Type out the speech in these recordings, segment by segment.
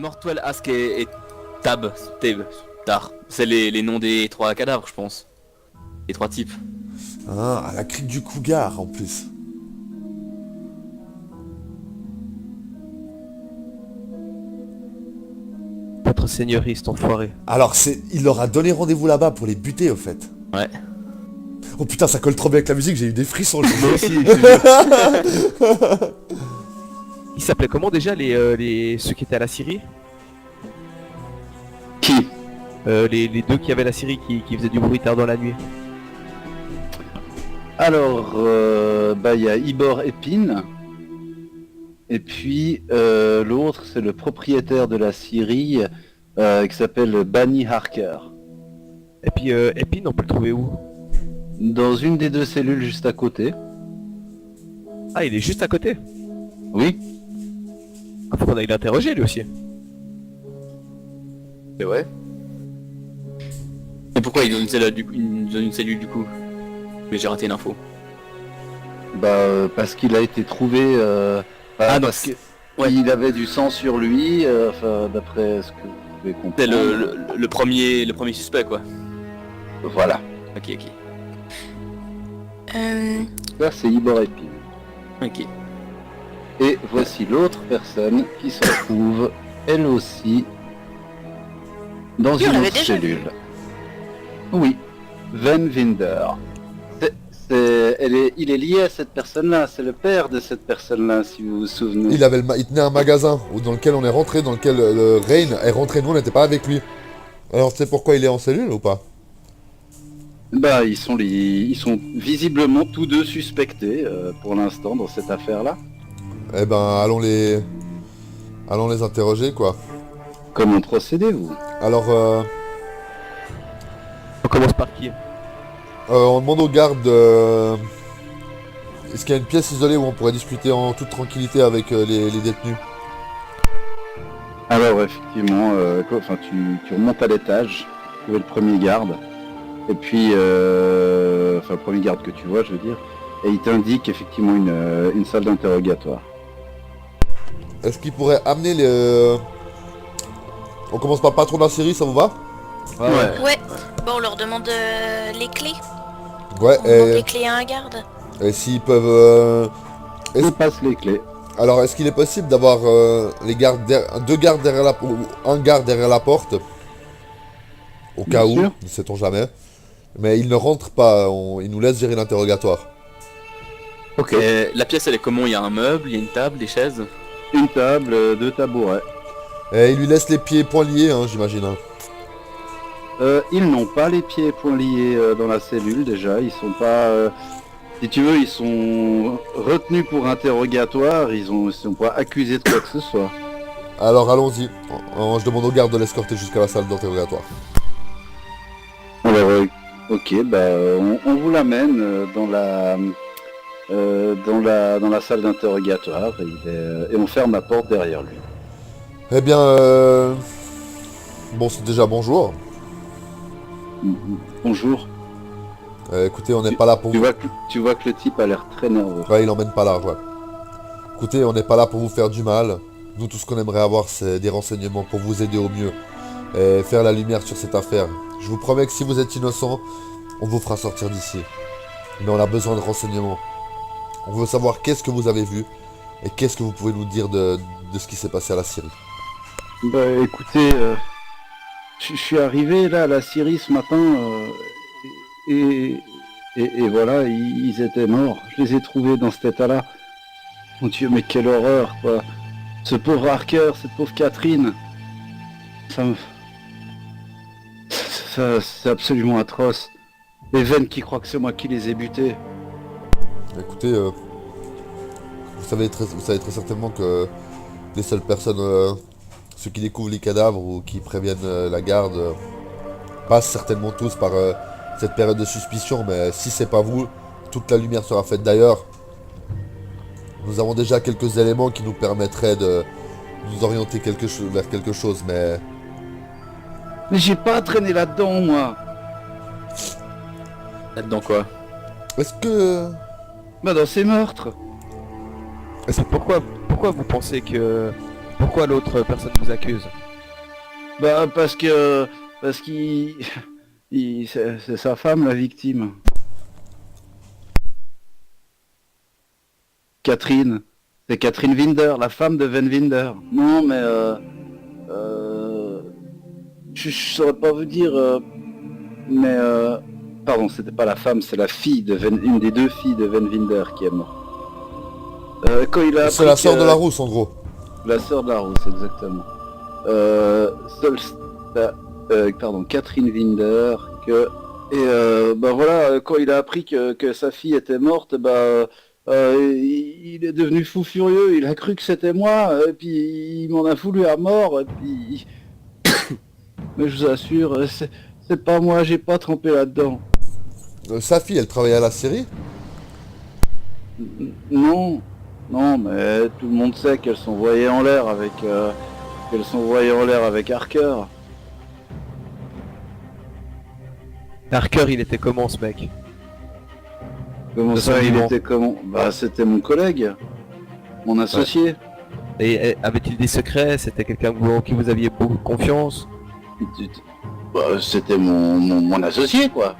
Mortwell, Ask et Tar. C'est les noms des 3 cadavres, je pense. Les 3 types. Ah, la crique du cougar en plus. Votre seigneurie, cet enfoiré. Alors il leur a donné rendez-vous là-bas pour les buter au fait. Ouais. Oh putain, ça colle trop bien avec la musique, j'ai eu des frissons. Moi aussi. Ils s'appelaient comment déjà ceux qui étaient à la Syrie? Qui? Les deux qui avaient la Syrie qui faisaient du bruit tard dans la nuit. Alors, il y a Ibor Epine. Et puis, l'autre, c'est le propriétaire de la Syrie, qui s'appelle Bani Harker. Et puis Epine, on peut le trouver où? Dans une des 2 cellules juste à côté. Ah, il est juste à côté. Oui. Ah, faut qu'on aille l'interroger lui aussi. Mais ouais. Et pourquoi ils donnent une cellule du coup? Mais j'ai raté l'info. Parce qu'il a été trouvé... Ah non, parce qu'il avait du sang sur lui, d'après ce que vous pouvez comprendre. c'est le premier suspect quoi. Voilà. Ok. Là, c'est Ibor Epine. Ok. Et voici l'autre personne qui se trouve, elle aussi, dans Oui, on une l'avait autre déjà vu. cellule. Oui, Van Winder. Il est lié à cette personne-là, c'est le père de cette personne-là, si vous vous souvenez. Il tenait un magasin dans lequel on est rentré, dans lequel Rain est rentré, nous on n'était pas avec lui. Alors tu sais pourquoi il est en cellule ou pas? Ils sont visiblement tous deux suspectés pour l'instant dans cette affaire-là. Eh ben allons les interroger quoi. Comment procédez-vous? Alors On commence par qui? on demande aux gardes est-ce qu'il y a une pièce isolée où on pourrait discuter en toute tranquillité avec les détenus? Alors effectivement, tu remontes à l'étage, tu es le premier garde, et puis, le premier garde que tu vois, je veux dire, et il t'indique effectivement une salle d'interrogatoire. Est-ce qu'il pourrait amener les... On commence par le patron de la série, ça vous va? Ouais. Bon, on leur demande les clés. Ouais, On demande les clés à un garde. et s'ils peuvent... Il passe les clés. Alors, est-ce qu'il est possible d'avoir deux gardes derrière la... ou un garde derrière la porte? Au cas où, sûr. ne sait-on jamais. Mais il ne rentre pas, il nous laisse gérer l'interrogatoire. Ok. Et la pièce elle est comment? Il y a un meuble, il y a une table, des chaises. Une table, 2 tabourets. Et il lui laisse les pieds et poings liés, hein, j'imagine. Hein. Ils n'ont pas les pieds et poings liés dans la cellule déjà, ils sont pas... si tu veux, ils sont retenus pour interrogatoire, ils sont pas accusés de quoi que ce soit. Alors allons-y. Je demande aux gardes de l'escorter jusqu'à la salle d'interrogatoire. Alors, ok, on vous l'amène dans la salle d'interrogatoire et on ferme la porte derrière lui. Eh bien, bon, c'est déjà bonjour. Bonjour. Écoutez, on n'est pas là pour Tu vous... vois que le type a l'air très nerveux. Ouais, il emmène pas large, ouais. Écoutez, on n'est pas là pour vous faire du mal. Nous, tout ce qu'on aimerait avoir, c'est des renseignements pour vous aider au mieux. Et faire la lumière sur cette affaire. Je vous promets que si vous êtes innocent, on vous fera sortir d'ici. Mais on a besoin de renseignements. On veut savoir qu'est-ce que vous avez vu. Et qu'est-ce que vous pouvez nous dire de ce qui s'est passé à la Syrie. Écoutez, je suis arrivé là à la Syrie ce matin et voilà, ils étaient morts. Je les ai trouvés dans cet état-là. Mon Dieu, mais quelle horreur, quoi. Ce pauvre Harker, cette pauvre Catherine. C'est absolument atroce. Les veines qui croient que c'est moi qui les ai butés. Écoutez, vous savez très certainement que les seules personnes, ceux qui découvrent les cadavres ou qui préviennent la garde, passent certainement tous par cette période de suspicion, mais si c'est pas vous, toute la lumière sera faite d'ailleurs. Nous avons déjà quelques éléments qui nous permettraient de nous orienter vers quelque chose, mais... Mais j'ai pas traîné là-dedans, moi. Là-dedans quoi? Est-ce que... Dans ces meurtres. Pourquoi vous pensez que pourquoi l'autre personne vous accuse? Bah parce qu'il c'est sa femme la victime. Catherine. C'est Catherine Winder, la femme de Van Winder. Non mais je saurais pas vous dire mais pardon, c'était pas la femme, c'est la fille de une des deux filles de Van Winder qui est morte. Quand il a C'est la sœur de la rousse en gros. La sœur de la rousse, exactement. Pardon, Catherine Winder, bah voilà, quand il a appris que sa fille était morte, il est devenu fou furieux, il a cru que c'était moi, et puis il m'en a voulu à mort, et puis... Mais je vous assure, c'est pas moi, j'ai pas trempé là-dedans. Sa fille, elle travaillait à la série? Non, non, mais tout le monde sait qu'elles sont envoyées en l'air avec Harker. Harker, il était comment ce mec? Comment ça, il était comment? Bah, c'était mon collègue, mon associé. Et avait-il des secrets? C'était quelqu'un en qui vous aviez beaucoup de confiance? Bah, c'était mon associé, quoi.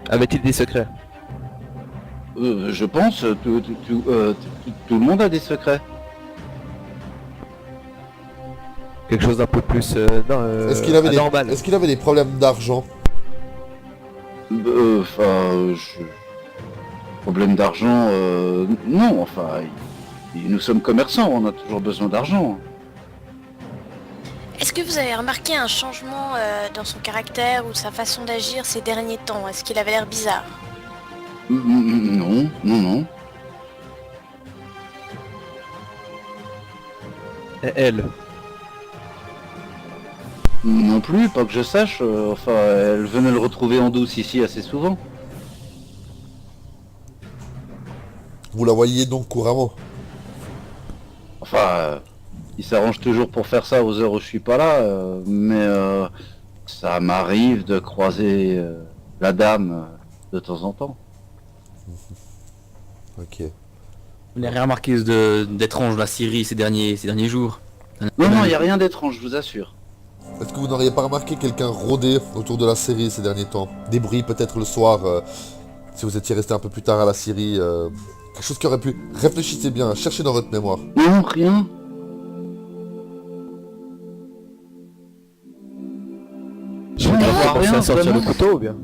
Avait-il des secrets? Je pense, tout le monde a des secrets. Quelque chose d'un peu plus Est-ce qu'il avait, anormal. est-ce qu'il avait des problèmes d'argent? Problème d'argent, non, enfin, nous sommes commerçants, on a toujours besoin d'argent. Est-ce que vous avez remarqué un changement dans son caractère ou sa façon d'agir ces derniers temps? Est-ce qu'il avait l'air bizarre? Non, non, non. Et elle? Non plus, pas que je sache, enfin, elle venait le retrouver en douce ici assez souvent. Vous la voyiez donc couramment? Enfin, il s'arrange toujours pour faire ça aux heures où je suis pas là, mais ça m'arrive de croiser la dame de temps en temps. Ok. Vous n'avez rien remarqué d'étrange dans la Syrie ces derniers jours? Non, non, il n'y a rien d'étrange, je vous assure. Est-ce que vous n'auriez pas remarqué quelqu'un rôder autour de la Syrie ces derniers temps? Des bruits peut-être le soir, si vous étiez resté un peu plus tard à la Syrie, quelque chose qui aurait pu... Réfléchissez bien, cherchez dans votre mémoire. Non, rien. Je vais devoir penser rien, à sortir le vraiment. couteau ou bien?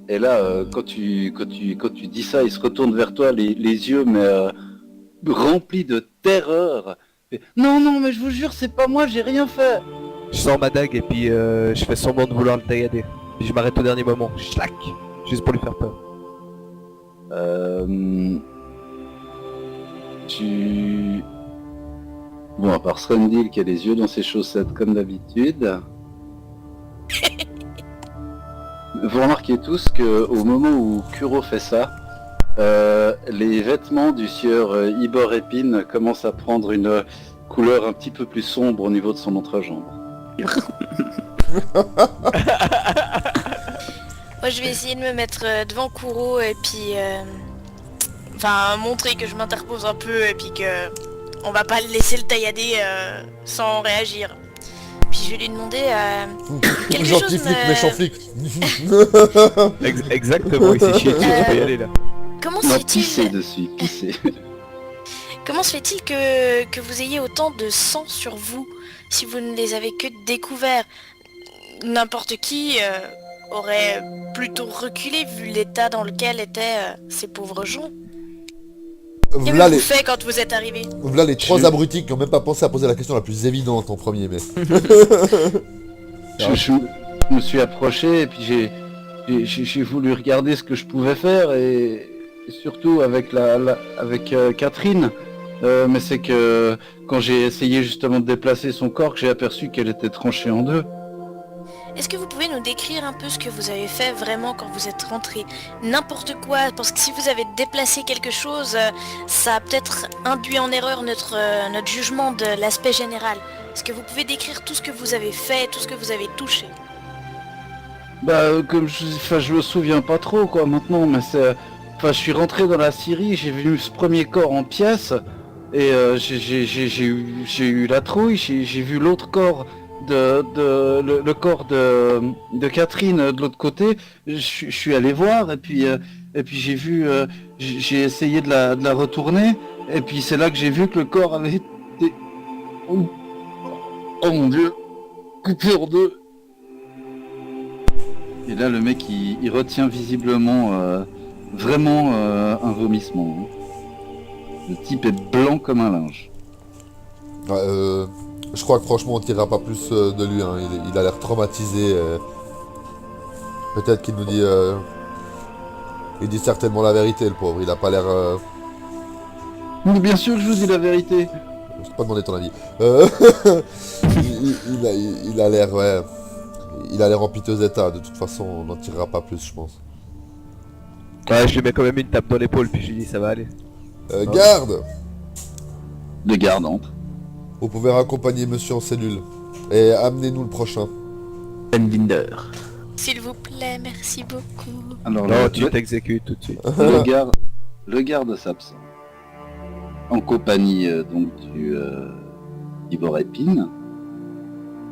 Et là, quand tu dis ça, il se retourne vers toi, les yeux mais remplis de terreur. Et, non, non, mais je vous jure, c'est pas moi, j'ai rien fait. Je sors ma dague et puis je fais semblant de vouloir le taillader. Puis je m'arrête au dernier moment, schlac, juste pour lui faire peur. Bon, à part Srendil qui a les yeux dans ses chaussettes comme d'habitude. Vous remarquez tous que au moment où Kuro fait ça, les vêtements du sieur Ibor Épine commencent à prendre une couleur un petit peu plus sombre au niveau de son entrejambe. Moi je vais essayer de me mettre devant Kuro et puis enfin montrer que je m'interpose un peu et puis que on va pas le laisser le taillader sans réagir. Puis je vais lui demander quelque chose Gentil flic, méchant flic. Exactement, il s'est chié dessus, on peut y aller là. Comment se Non, fait-il pisser dessus, pisser. Comment se fait-il que vous ayez autant de sang sur vous si vous ne les avez que découverts? N'importe qui aurait plutôt reculé vu l'état dans lequel étaient ces pauvres gens. Voilà Qu'avez-vous les... fait quand vous êtes arrivé? Voilà les trois abrutis qui ont même pas pensé à poser la question la plus évidente en premier, mais... Je me suis approché et puis j'ai voulu regarder ce que je pouvais faire et surtout avec Catherine. Mais c'est que quand j'ai essayé justement de déplacer son corps que j'ai aperçu qu'elle était tranchée en deux. Est-ce que vous pouvez nous décrire un peu ce que vous avez fait vraiment quand vous êtes rentré? N'importe quoi, parce que si vous avez déplacé quelque chose, ça a peut-être induit en erreur notre jugement de l'aspect général. Est-ce que vous pouvez décrire tout ce que vous avez fait, tout ce que vous avez touché? Bah comme je me souviens pas trop quoi maintenant, mais c'est... Enfin je suis rentré dans la Syrie, j'ai vu ce premier corps en pièces, Et j'ai eu la trouille, j'ai vu l'autre corps le corps de Catherine de l'autre côté. Je suis allé voir et puis j'ai vu, j'ai essayé de la retourner et puis c'est là que j'ai vu que le corps avait été, oh mon dieu, coupé en deux. Et là le mec il retient visiblement vraiment un vomissement. Le type est blanc comme un linge. Ouais, je crois que franchement on tirera pas plus de lui, hein. Il a l'air traumatisé. Peut-être qu'il nous dit... il dit certainement la vérité, le pauvre. Il a pas l'air... Mais bien sûr que je vous dis la vérité. Je t'ai pas demandé ton avis. Il a l'air, ouais... Il a l'air en piteux état. De toute façon, on n'en tirera pas plus, je pense. Ouais, je lui mets quand même une tape dans l'épaule, puis je lui dis ça va aller. Garde! Le garde entre. Vous pouvez raccompagner monsieur en cellule. Et amenez-nous le prochain. Binder. S'il vous plaît, merci beaucoup. Alors Non, tu t'exécutes tout de suite. le garde s'absent. En compagnie donc du Ivor Épine.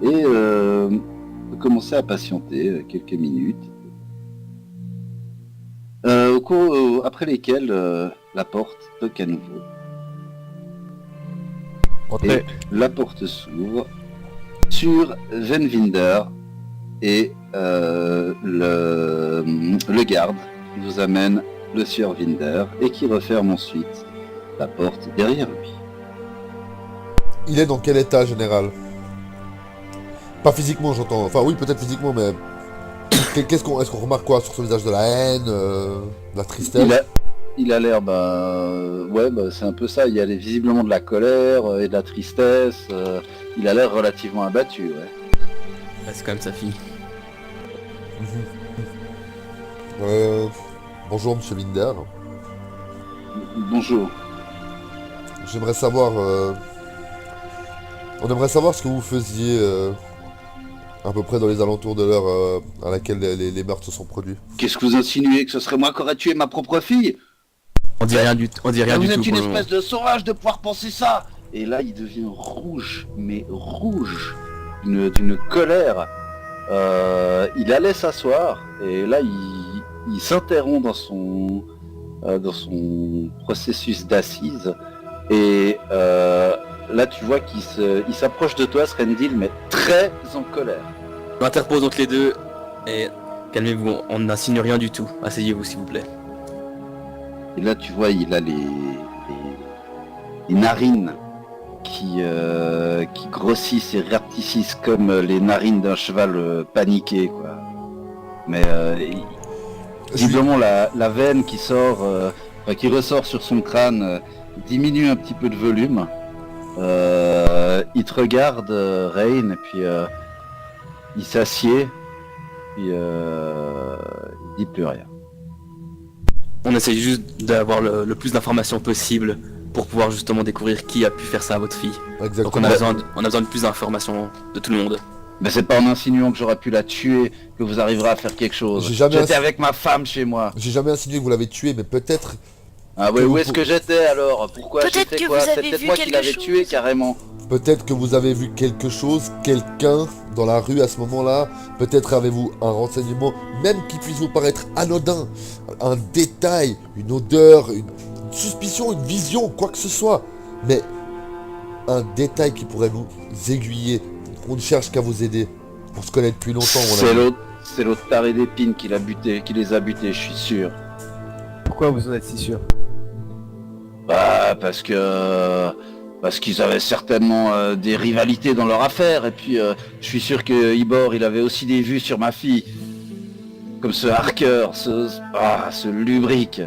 Et peut commencer à patienter quelques minutes. Après lesquelles la porte toque à nouveau. Entrez. Et la porte s'ouvre sur Venvinder et le garde nous amène le sieur Vinder et qui referme ensuite la porte derrière lui. Il est dans quel état général? Pas physiquement, j'entends. Enfin oui, peut-être physiquement, mais... est-ce qu'on remarque quoi sur son visage? De la haine, de la tristesse? Il a l'air, c'est un peu ça. Il y a visiblement de la colère et de la tristesse. Il a l'air relativement abattu, ouais. Ouais, c'est quand même sa fille. Bonjour, monsieur Vinder. Bonjour. J'aimerais savoir... On aimerait savoir ce que vous faisiez à peu près dans les alentours de l'heure à laquelle les meurtres se sont produits. Qu'est-ce que vous insinuez? Que ce serait moi qui aurais tué ma propre fille? On dit rien du tout. Vous Pour êtes une le moment. espèce de sauvage de pouvoir penser ça. Et là, il devient rouge, mais rouge, d'une colère. Il allait s'asseoir, et là, il s'interrompt dans son processus d'assise. Et là, tu vois qu'il s'approche de toi, Srendil, mais très en colère. On interpose entre les deux et calmez-vous, on n'insigne rien du tout. Asseyez-vous s'il vous plaît. Et là, tu vois, il a les narines qui grossissent et rapetissent comme les narines d'un cheval paniqué, quoi. Mais visiblement, la veine qui sort, qui ressort sur son crâne diminue un petit peu de volume. Il te regarde, Rain, et puis il s'assied, puis il dit plus rien. On essaye juste d'avoir le plus d'informations possible pour pouvoir justement découvrir qui a pu faire ça à votre fille. Exactement. Donc on a besoin de plus d'informations de tout le monde. Mais c'est pas en insinuant que j'aurais pu la tuer que vous arriverez à faire quelque chose. J'étais avec ma femme chez moi. J'ai jamais insinué que vous l'avez tué, mais peut-être... Ah ouais, où est-ce que j'étais alors? Pourquoi j'ai Peut-être fait que quoi? vous C'est avez peut-être vu moi qui quelque l'avais chose. tué carrément. Peut-être que vous avez vu quelque chose, quelqu'un dans la rue à ce moment-là. Peut-être avez-vous un renseignement, même qui puisse vous paraître anodin. Un détail, une odeur, une suspicion, une vision, quoi que ce soit. Mais un détail qui pourrait nous aiguiller. On ne cherche qu'à vous aider. Pour se connaître depuis longtemps, mon ami. C'est l'autre taré d'épines qui les a butés, je suis sûr. Pourquoi vous en êtes si sûr? Bah parce qu'ils avaient certainement des rivalités dans leur affaire, et puis je suis sûr que Ivor il avait aussi des vues sur ma fille. Comme ce Harker, ce lubrique.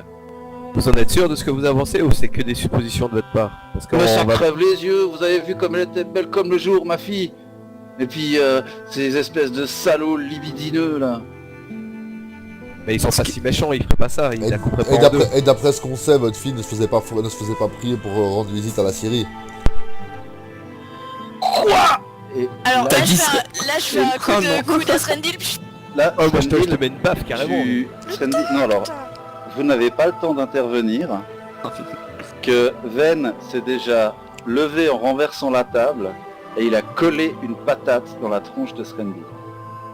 Vous en êtes sûr de ce que vous avancez ou c'est que des suppositions de votre part? Parce que Mais ça crève les yeux, vous avez vu comme elle était belle comme le jour, ma fille. Et puis ces espèces de salauds libidineux là. Mais ils sont pas si méchants, ils feraient pas ça, ils la couperaient pas en deux. Et d'après ce qu'on sait, votre fille ne se faisait pas prier pour rendre visite à la Syrie. Quoi? Et Alors T'as là, dit je fais un coup d'Asrendil. là, Oh, moi je te Srendil, mets une baffe carrément. Srendil, non alors, vous n'avez pas le temps d'intervenir. que Ven s'est déjà levé en renversant la table et il a collé une patate dans la tronche de Srendy.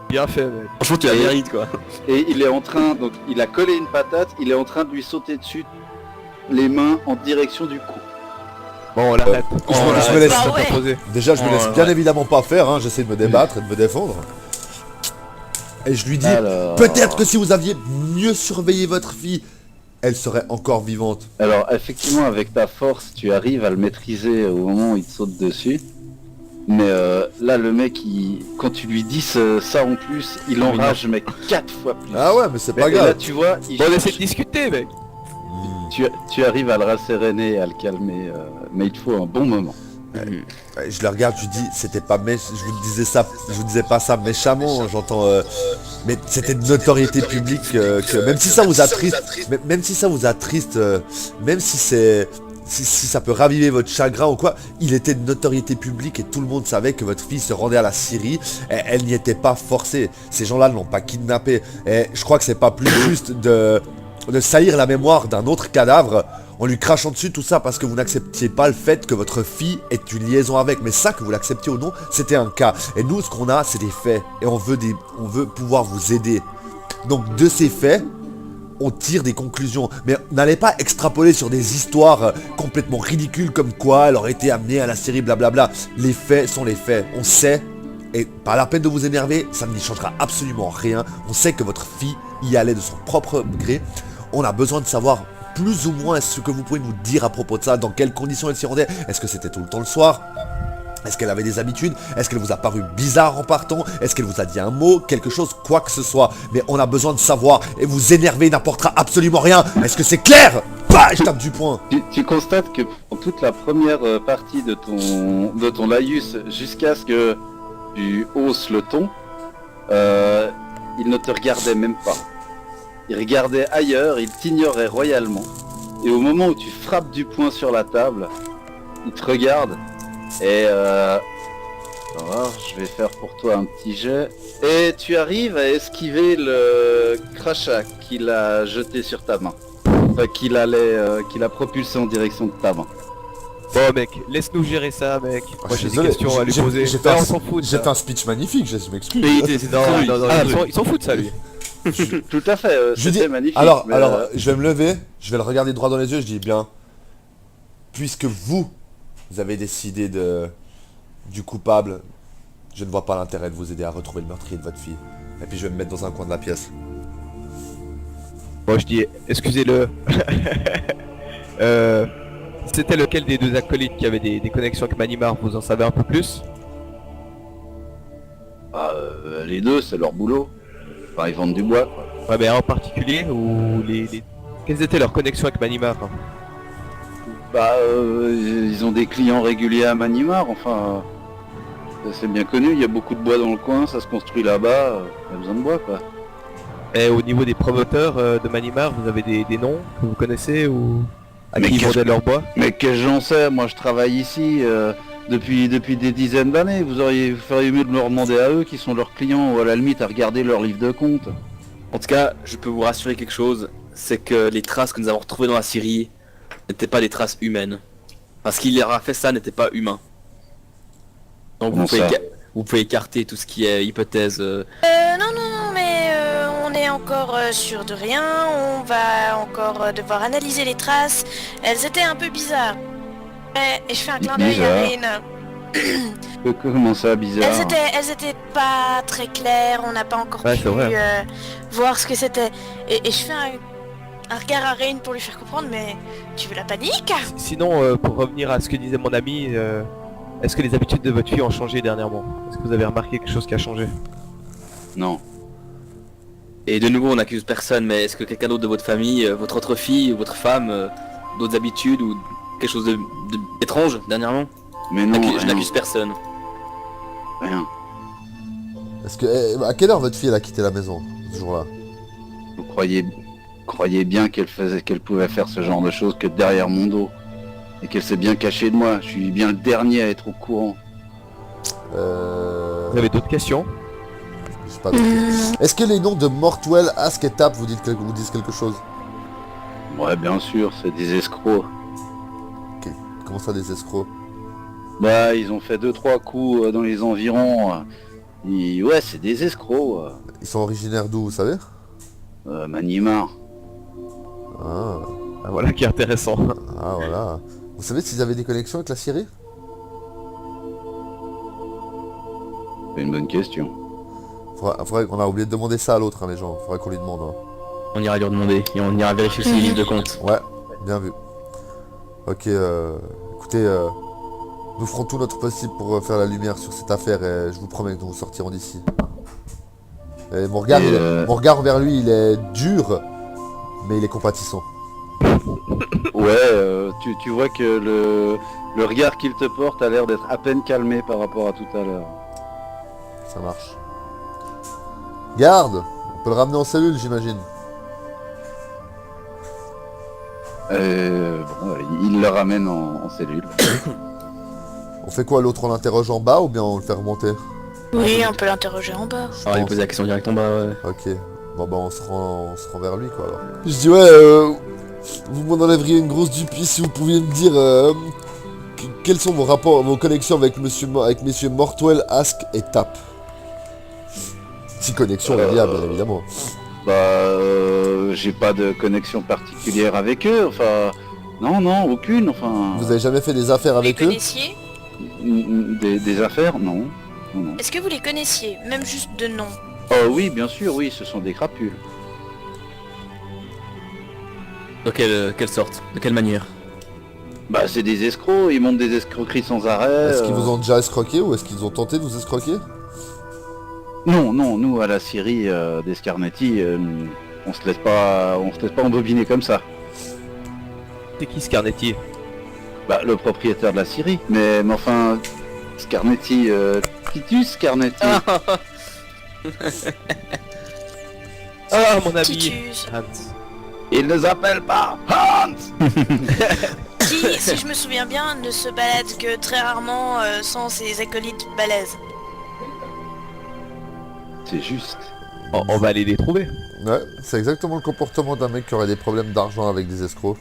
Bien fait, mec. Franchement, tu la mérites, quoi. Et il est en train, donc il a collé une patate, il est en train de lui sauter dessus les mains en direction du cou. Bon, on l'arrête. je me laisse- Bah ouais. Poser. Déjà, je me laisse Ouais, bien ouais. évidemment pas faire, hein. J'essaie de me débattre et de me défendre. Et je lui dis, Alors... peut-être que si vous aviez mieux surveillé votre fille, elle serait encore vivante. Alors effectivement, avec ta force, tu arrives à le maîtriser au moment où il te saute dessus. Mais là, le mec, quand tu lui dis ça en plus, il enrage, mec, 4 fois plus. Ah ouais, mais c'est Mais pas là, grave. tu vois, Bon, on essaie de discuter, mec. tu arrives à le rasséréner, à le calmer, mais il te faut un bon moment. Je le regarde, je lui dis, c'était pas je vous disais ça, je vous disais pas ça méchamment, j'entends, mais c'était de notoriété publique que même si ça vous attriste, même si ça vous attriste, même si c'est, si ça peut raviver votre chagrin ou quoi, il était de notoriété publique et tout le monde savait que votre fille se rendait à la Syrie, et elle n'y était pas forcée. Ces gens-là ne l'ont pas kidnappée. Et je crois que c'est pas plus juste de salir la mémoire d'un autre cadavre en lui crachant dessus, tout ça parce que vous n'acceptiez pas le fait que votre fille ait une liaison avec. Mais ça, que vous l'acceptiez ou non, c'était un cas. Et nous, ce qu'on a, c'est des faits. Et on veut pouvoir vous aider. Donc de ces faits, on tire des conclusions. Mais n'allez pas extrapoler sur des histoires complètement ridicules comme quoi elle aurait été amenée à la Syrie, blablabla. Les faits sont les faits. On sait, et pas la peine de vous énerver, ça n'y changera absolument rien. On sait que votre fille y allait de son propre gré. On a besoin de savoir plus ou moins ce que vous pouvez nous dire à propos de ça, dans quelles conditions elle s'y rendait. Est-ce que c'était tout le temps le soir? Est-ce qu'elle avait des habitudes? Est-ce qu'elle vous a paru bizarre en partant? Est-ce qu'elle vous a dit un mot, quelque chose, quoi que ce soit? Mais on a besoin de savoir, et vous énerver n'apportera absolument rien. Est-ce que c'est clair? Bah, je tape du poing. Tu constates que pour toute la première partie de ton laïus, jusqu'à ce que tu hausses le ton, il ne te regardait même pas. Il regardait ailleurs, il t'ignorait royalement. Et au moment où tu frappes du poing sur la table, il te regarde et alors, je vais faire pour toi un petit jet. Et tu arrives à esquiver le crachat qu'il a jeté sur ta main. Enfin, qu'il a propulsé en direction de ta main. Bon, mec, laisse-nous gérer ça, mec. Moi, j'ai des Désolé, questions à lui poser. j'ai Ouais, on fait, s'en fout de j'ai ça. fait un speech magnifique, je m'excuse. Mais il était- Non, c'est non, non, Ah, il s'en fout de ça, lui. Tout à fait, Je dis, c'était magnifique. alors, mais, je vais me lever, je vais le regarder droit dans les yeux, je dis bien, puisque vous avez décidé du coupable, je ne vois pas l'intérêt de vous aider à retrouver le meurtrier de votre fille. Et puis je vais me mettre dans un coin de la pièce. Bon, je dis, excusez-le. C'était lequel des deux acolytes qui avait des connexions avec Manimar? Vous en savez un peu plus? les deux, c'est leur boulot. Enfin, ils vendent du bois, quoi. Ouais, mais en particulier, ou quelles étaient leurs connexions avec Manimar? Bah, ils ont des clients réguliers à Manimar, enfin... c'est bien connu, il y a beaucoup de bois dans le coin, ça se construit là-bas, il y a besoin de bois, quoi. Et au niveau des promoteurs de Manimar, vous avez des noms que vous connaissez ou à Mais qui ils qu'est-ce vendaient leur bois? Mais qu'est-ce que j'en sais, moi je travaille ici depuis des dizaines d'années, vous feriez mieux de leur demander à eux qui sont leurs clients ou à la limite à regarder leur livre de compte. En tout cas, je peux vous rassurer quelque chose, c'est que les traces que nous avons retrouvées dans la Syrie n'étaient pas des traces humaines. Parce qu'il leur a fait ça n'était pas humain. Donc Comment ça vous pouvez écarter tout ce qui est hypothèse. Non, mais on est encore sûr de rien, on va encore devoir analyser les traces. Elles étaient un peu bizarres. Et je fais un clin d'œil à Rain. Comment ça, bizarre? Elles étaient pas très claires, on n'a pas encore Ouais, pu c'est vrai. voir ce que c'était. Et je fais un regard à Rain pour lui faire comprendre, mais tu veux la panique? Sinon, pour revenir à ce que disait mon ami, est-ce que les habitudes de votre fille ont changé dernièrement? Est-ce que vous avez remarqué quelque chose qui a changé? Non. Et de nouveau, on n'accuse personne, mais est-ce que quelqu'un d'autre de votre famille, votre autre fille, votre femme, d'autres habitudes ou quelque chose d'étrange dernièrement? Mais non, Je rien. n'accuse personne. Rien. Est-ce que, à quelle heure votre fille elle a quitté la maison, ce jour-là? Vous croyez bien qu'elle pouvait faire ce genre de choses que derrière mon dos. Et qu'elle s'est bien cachée de moi. Je suis bien le dernier à être au courant. Vous avez d'autres questions? Je sais pas d'autres questions. Est-ce que les noms de Mortwell, Ask et Tap vous disent quelque chose? Ouais, bien sûr, c'est des escrocs. Comment ça, des escrocs? Bah, ils ont fait 2-3 coups dans les environs. Ouais, c'est des escrocs. Ils sont originaires d'où, vous savez? Manimar. Ah, Ah, voilà qui est intéressant. ah, voilà. Vous savez s'ils avaient des connexions avec la Syrie? C'est une bonne question. Faudrait qu'on a oublié de demander ça à l'autre, hein, les gens. Faudrait qu'on lui demande. Hein. On ira lui demander et on ira vérifier ses livres de compte. Ouais, bien vu. Ok, écoutez, nous ferons tout notre possible pour faire la lumière sur cette affaire et je vous promets que nous sortirons d'ici. Et mon regard, mon regard envers lui, il est dur, mais il est compatissant. Ouais, tu vois que le regard qu'il te porte a l'air d'être à peine calmé par rapport à tout à l'heure. Ça marche. Garde, on peut le ramener en cellule, j'imagine. Bon, il le ramène en cellule. On fait quoi, l'autre on l'interroge en bas ou bien on le fait remonter? Oui, on peut l'interroger en bas. On va lui poser la question direct en bas, ouais. Ok, bon bah on se rend vers lui quoi alors. Je dis ouais, vous m'en enlèveriez une grosse du pied si vous pouviez me dire quels sont vos rapports, vos connexions avec messieurs Mortwell, Ask et Tap. Si connexion il y a bien évidemment. Bah, j'ai pas de connexion particulière avec eux, enfin... Non, aucune, enfin... Vous avez jamais fait des affaires Vous les avec eux? connaissiez? Des affaires? Non. Non. Est-ce que vous les connaissiez? Même juste de nom? Oh oui, bien sûr, oui, ce sont des crapules. De quelle sorte? De quelle manière? Bah, c'est des escrocs, ils montent des escroqueries sans arrêt. Est-ce qu'ils vous ont déjà escroqué ou est-ce qu'ils ont tenté de vous escroquer? Non, nous, à la Syrie des Scarnetti, on se laisse pas embobiner comme ça. C'est qui Scarnetti? Bah, le propriétaire de la Syrie. Mais enfin, Scarnetti, Titus Scarnetti. Ah, mon ami Titus. Hans. Il ne s'appelle pas Hans. Qui, si je me souviens bien, ne se balade que très rarement sans ses acolytes balèzes. C'est juste. On va aller les trouver. Ouais, c'est exactement le comportement d'un mec qui aurait des problèmes d'argent avec des escrocs.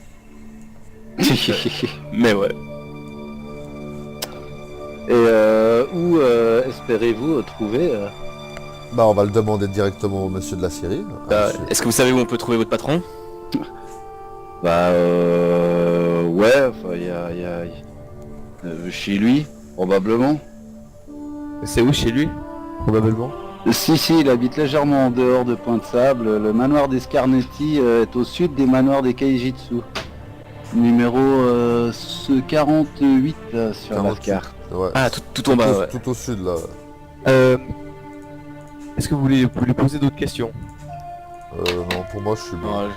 Mais ouais. Et où espérez-vous trouver Bah on va le demander directement au monsieur de la Syrie. Est-ce que vous savez où on peut trouver votre patron? Bah ouais, enfin il y a chez lui, probablement. C'est où chez lui? Probablement. Si, il habite légèrement en dehors de Pointe-Sable. Le manoir des Scarnetti est au sud des manoirs des Kaijitsu. Numéro 48 sur la 48. carte. Ouais. Ah, tout en bas, ouais. Tout au sud là. Est-ce que vous voulez lui poser d'autres questions? Non, pour moi je suis bon. Ouais.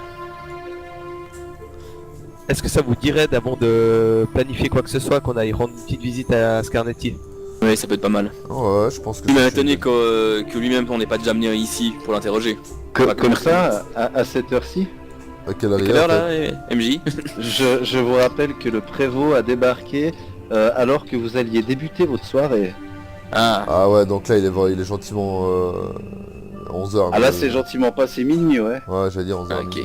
Est-ce que ça vous dirait d'avant de planifier quoi que ce soit qu'on aille rendre une petite visite à Scarnetti? Oui, ça peut être pas mal. Ouais, je pense que Il m'a c'est étonné une- que lui-même on n'ait pas déjà amené ici pour l'interroger. Comme ça, à cette heure-ci, À quelle heure il Quelle est, heure en fait là, MJ? je vous rappelle que le prévôt a débarqué alors que vous alliez débuter votre soirée. Ah, Ah ouais, donc là il est gentiment 11h. Ah là c'est gentiment passé minuit, ouais. Ouais, j'allais dire 11h. ok.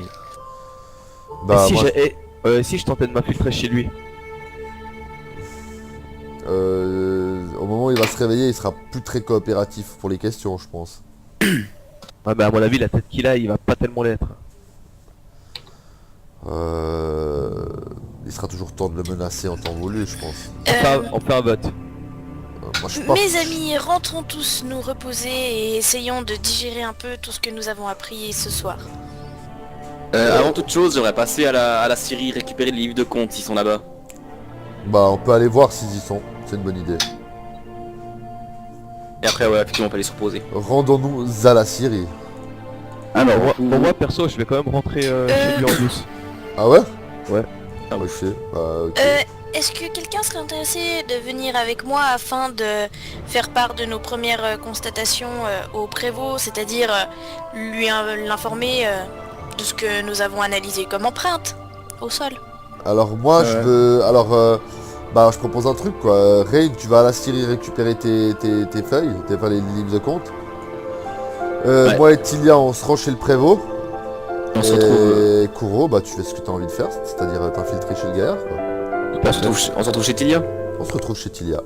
Bah Et si, moi, si je tentais de m'infiltrer chez lui? au moment où il va se réveiller, il sera plus très coopératif pour les questions, je pense. Ouais, mais à mon avis, la tête qu'il a, il va pas tellement l'être. Il sera toujours temps de le menacer en temps voulu, je pense. On fait un vote. Moi, je suis pas... Mes amis, rentrons tous nous reposer et essayons de digérer un peu tout ce que nous avons appris ce soir. Avant toute chose, j'aimerais passer à la Syrie, récupérer les livres de compte s'ils sont là-bas. Bah, on peut aller voir s'ils y sont. C'est une bonne idée. Et après, ouais, effectivement, on peut aller se reposer. Rendons-nous à la Syrie. Alors, Pour moi, perso, je vais quand même rentrer chez lui en douce. Ah ouais? Ouais. Ah ouais. Ok, bah ok. Est-ce que quelqu'un serait intéressé de venir avec moi afin de faire part de nos premières constatations au prévôt, c'est-à-dire lui l'informer de ce que nous avons analysé comme empreinte au sol? Alors moi je veux... Alors bah je propose un truc quoi. Rain, tu vas à la Syrie récupérer tes feuilles, les livres de compte. Ouais. Moi et Tilia on se rend chez le prévôt. On se retrouve. Et Kuro, bah tu fais ce que tu as envie de faire, c'est-à-dire t'infiltrer chez le gaillard quoi. Tout à fait. On se retrouve chez Tilia. On se retrouve chez Tilia.